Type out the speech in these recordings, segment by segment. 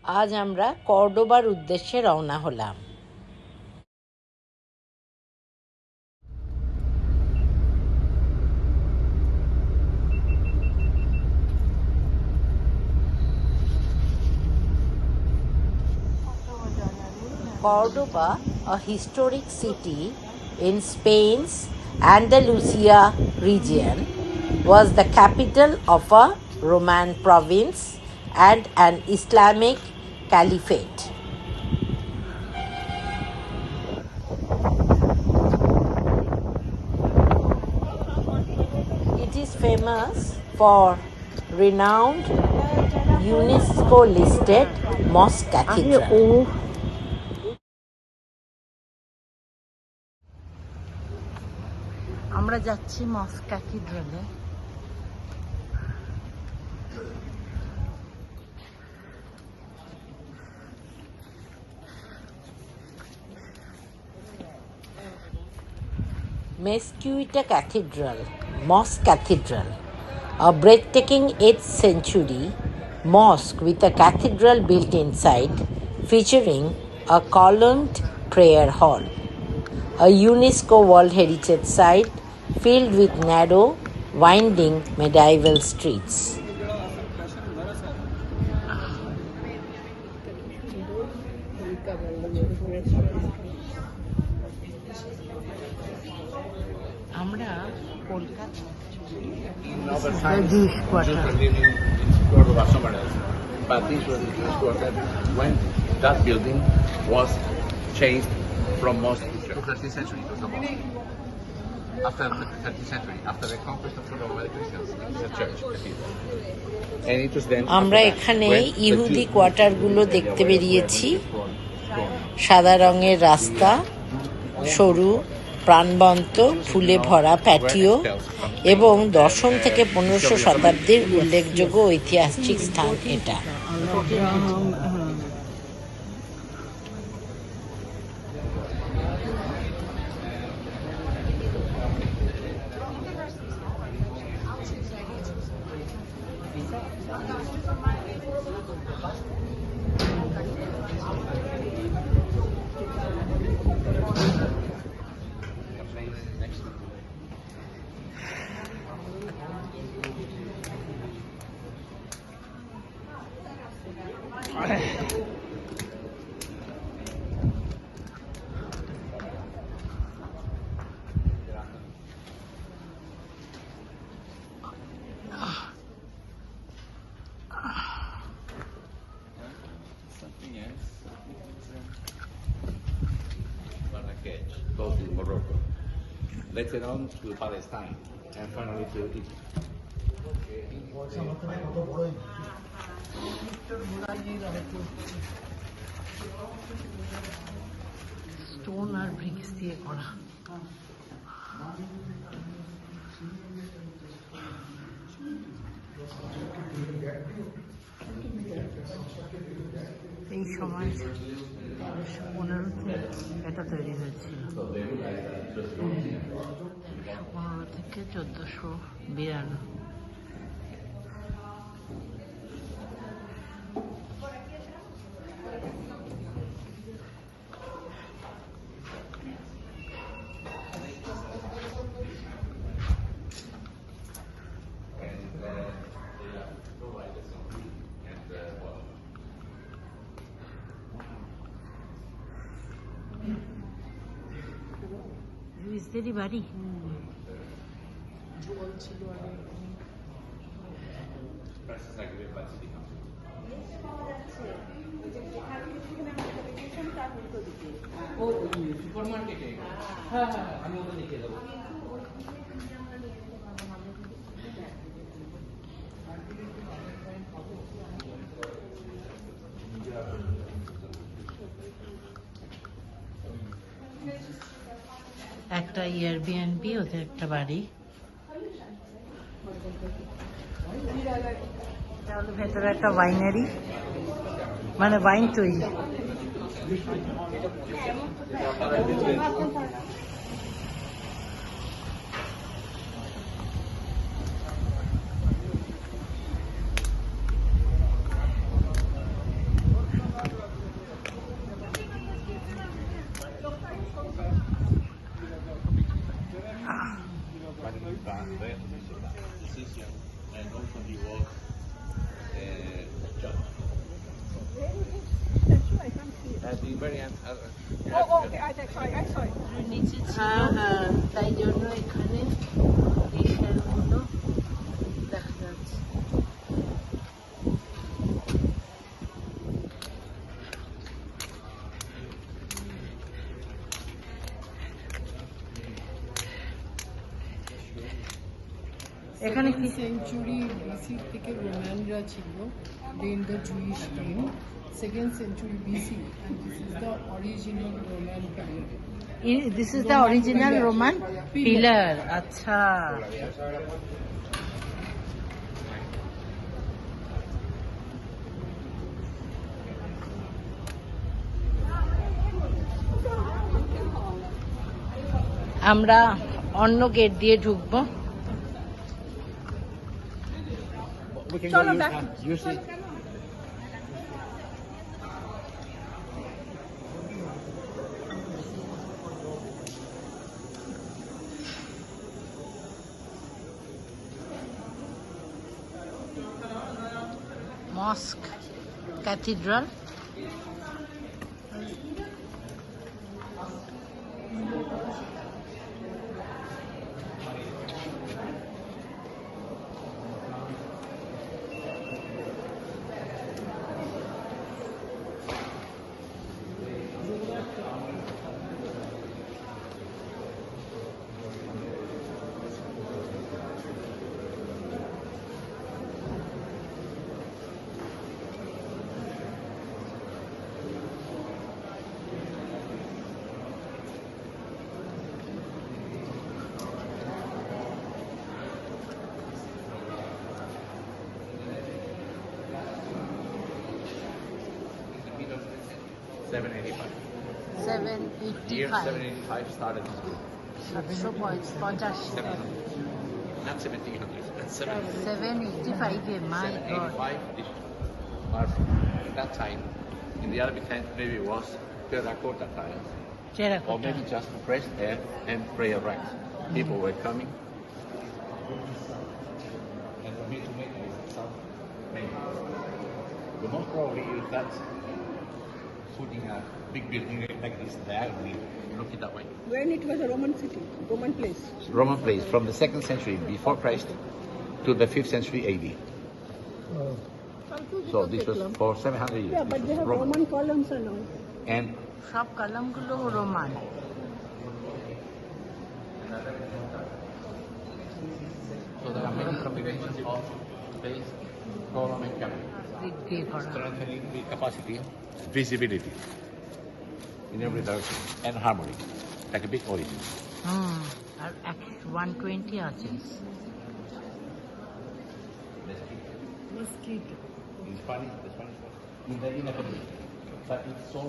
আজ আমরা কর্ডোবার উদ্দেশ্যে রওনা হলাম। Cordoba, a historic city in Spain's Andalusia region, was the capital of a Roman province and an Islamic caliphate. It is famous for renowned UNESCO-listed Mosque Cathedral. আমরা যাচ্ছি মস্ক ক্যাথিড্রালে। Mezquita Cathedral, Mosque Cathedral, a breathtaking 8th century mosque with a cathedral built inside, featuring a columned prayer hall. A UNESCO World Heritage Site filled with narrow, winding medieval streets. আমরা Kolkata but this was the Jewish quarter when that building was changed from mosque to 13th century. It was a mosque. After the 13th century, after the conquest of Rome by the Christians, it was a church. And it was then আমরা এখানে ইহুদি কোয়ার্টারগুলো দেখতে বেরিয়েছি। সাদা রঙের রাস্তা, সরু প্রাণবন্ত ফুলে ভরা প্যাটিও এবং 10ম থেকে 1500 শতাব্দীর উল্লেখযোগ্য ঐতিহাসিক স্থান এটা। Both in Morocco, later on to Palestine, and finally to Egypt. Stone আর ব্রিক্স দিয়ে করা। এই সময় 1915-তে এটা তৈরি হয়েছিল। 1915 থেকে 1452। মিস্ত্রি বাড়ি জল ছিল আগে। সুপার মার্কেটে হ্যাঁ আমি ওটা দেখিয়ে দেবো। একটা এয়ারবিএনবি, ওদের একটা বাড়ি। তাহলে ভেতরে একটা ওয়াইনারি, মানে ওয়াইন তৈরি। very end. Okay, I saw it. নিচে ছিল, তাই জন্য এখানে এই শেলগুলো দেখা যাচ্ছে। এখানে কি সেঞ্চুরি বিসি থেকে রোমানরা ছিল in the Jewish time, 2nd century BC, and this is the original Roman period. This is the original Roman pillar. আচ্ছা, আমরা অন্য গেট দিয়ে ঢুকবো। We can Cholo, go back. use it. Mosque cathedral. Year 785 started this group. 785 Not 1700. That's 785. 785 my god. 785. This was at that time. In the Arabic times, maybe it was terracotta tiles, or terracotta. maybe just pressed air and prayer racks. People were coming. And for me to make this sound, maybe. The most probably is that putting a big building like this diagonally, look it that way. When it was a Roman city, Roman place. Roman place from the 2nd century before Christ to the 5th century AD. So this was for 700 years. Yeah, but This they was have Roman. Roman columns and all. And সব কলামগুলো Roman. so there are many combinations of base, column, and cabinet, দিক দিয়ে করা। strengthening the capacity, visibility in every direction, and harmony, like a big origin. আর 120 আছে। Mosquito. In Spanish, the Spanish word. In the inner community. But it's so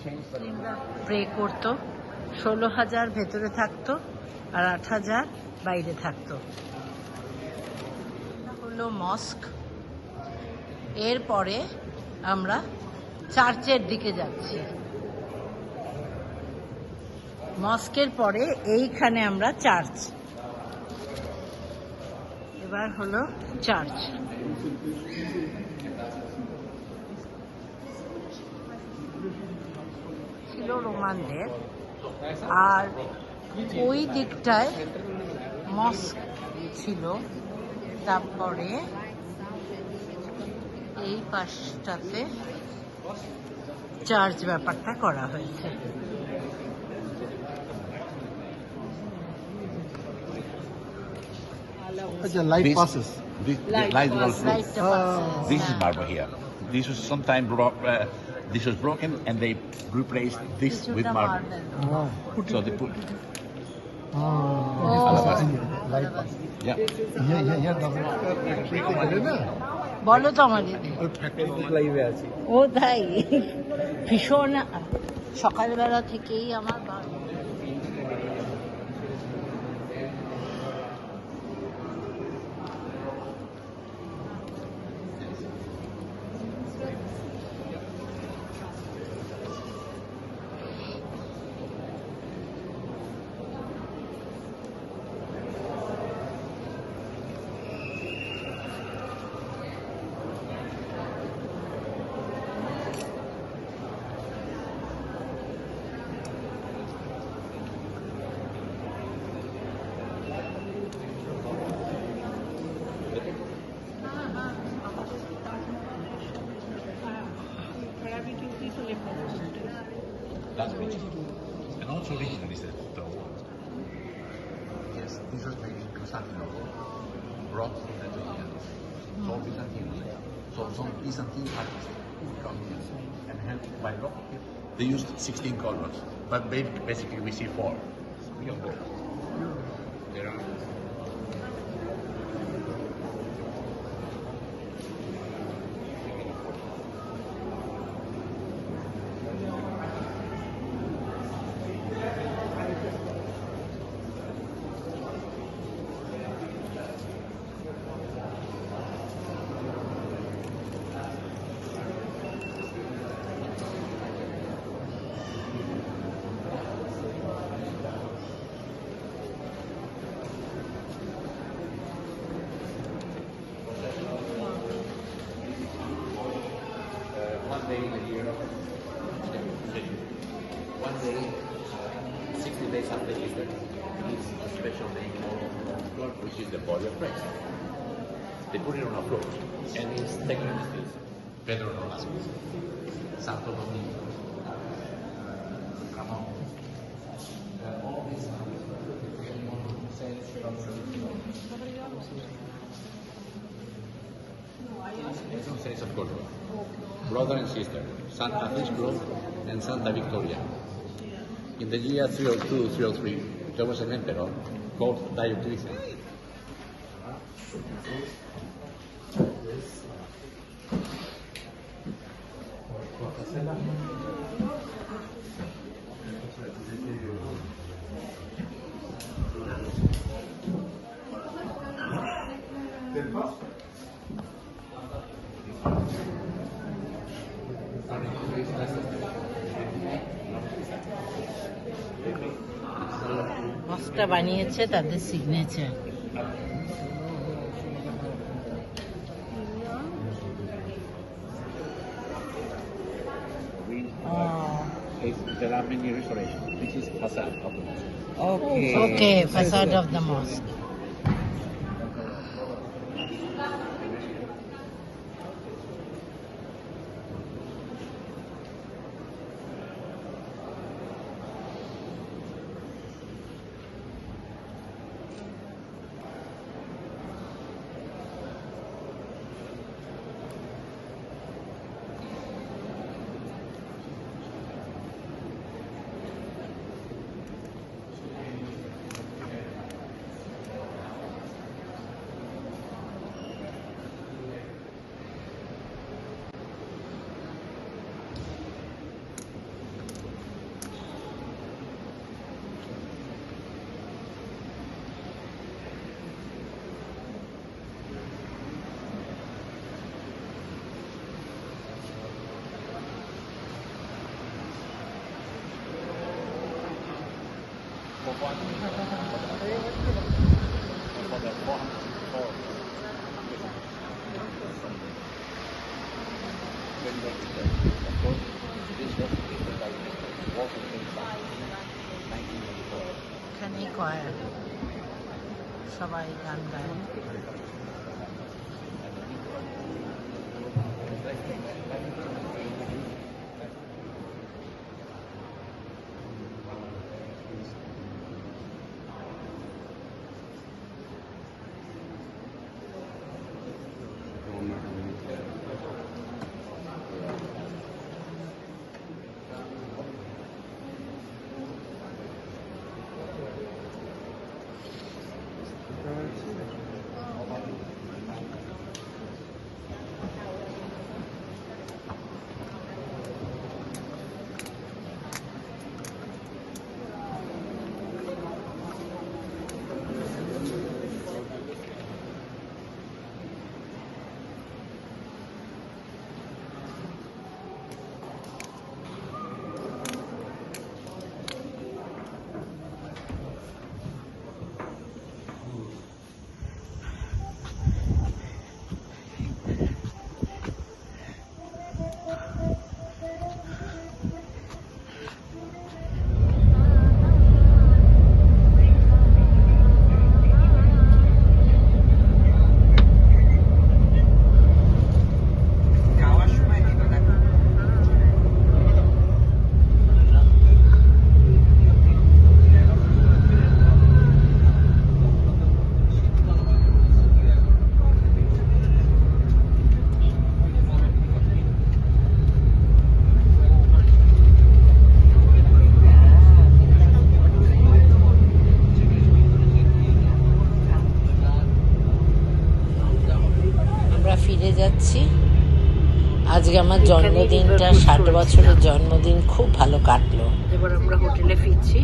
changed that pray করতো, 16,000 ভেতরে থাকতো আর 8,000 বাইরে থাকতো। হলো মস্ক। এরপরে আমরা চার্চের দিকে যাচ্ছি। মস্কের পরে এইখানে আমরা চার্চ। এবার হলো চার্চ। ছিল রোমানদের, আর ওই দিকটায় মস্ক ছিল। তারপরে এই পাশটাতে চার্চ ব্যাপারটা করা হয়েছে। Light This- passes. the light will flow. লাইটটা পাচ্ছে। This is marble here. This was sometime this was broken and they replaced this with কিছুটা marble. Marble. So they put ও, Light passes. yeah. Yeah, doesn't. বলো তো আমার দিদি। ও তাই, ভীষণ সকালবেলা থেকেই আমার That's region. And also region is the wall. Yes, this was made in Constantinople, brought from the Turkians. So Byzantine. So some Byzantine artists come here and helped by local people. They used 16 colors, but basically we see 4. 3 of them. There are. One day in a year, one day, 60 days after Easter, is a special day called, which is the body of Christ. They put it on a float, and it's taken in the streets. Pedro Nolasco, Santo Domingo, Ramon, all these saints from These are saints of Córdoba. Brother and sister, Santa Francisco and Santa Victoria. In the year 302, 303, there was an emperor called Diocletian. মস্কটা বানিয়েছে তাদের signature. There are many restorations. This is facade of the mosque. Okay, facade of the mosque. এখানেই কয় সবাই গান গায়। আজকে আমার জন্মদিনটা 60 বছরের জন্মদিন খুব ভালো কাটলো। এবার আমরা হোটেলে ফিরছি।